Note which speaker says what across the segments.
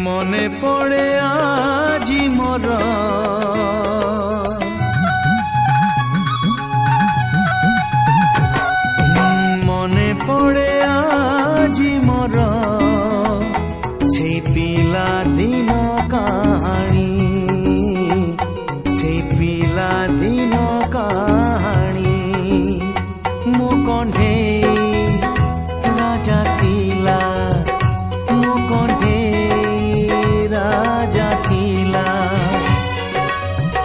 Speaker 1: মনে পড়ে আজি মোর মনে পড়ে আজি মোর সেই পিলা দিন কাহানী সেই পিলা দিন কাহানী মো কণ্ঠেই রাজা থিলা মো কণ্ঠেই রাজা থিলা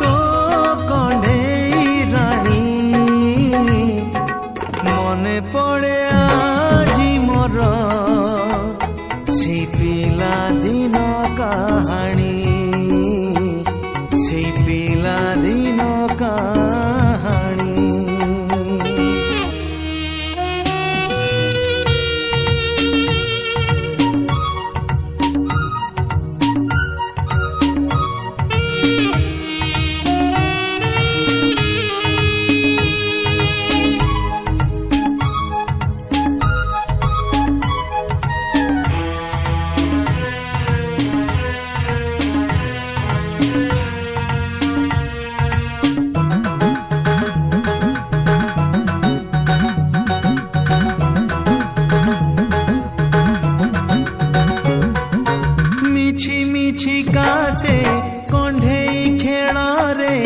Speaker 1: তো কণ্ঠেই রানী মনে পড়ে আজি মোর সেই পিলা দিন কাহানী সেই পিলা দিন কাহানী से कण्ढेई खेल रे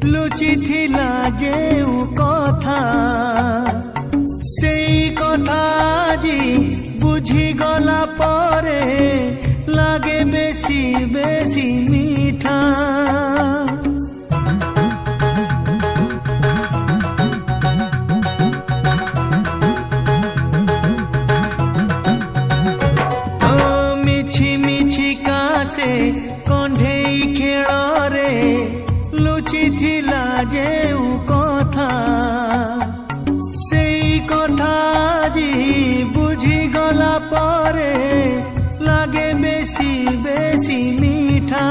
Speaker 1: लुचि थिला जेउ कथा सेई कथा जी बुझी गला परे लागे बेसी बेसी मीठा से कण्ढेई खेल रे लुचि थिला जेउ कथा सेई कथा जी बुझी गला परे लागे बेसी बेसी मीठा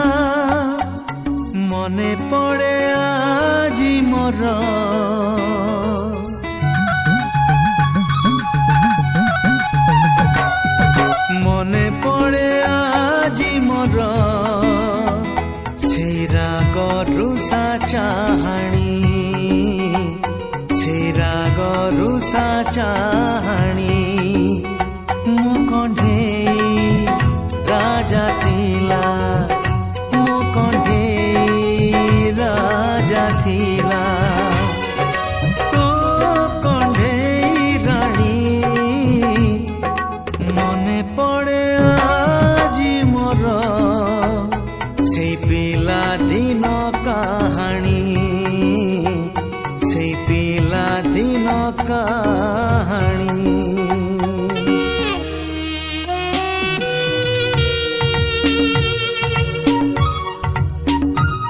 Speaker 1: मने पड़े आजी मोर मने पड़े আজি मोर সেই রাগ রুষা চাহানি সেই রাগ রুষা চাহানি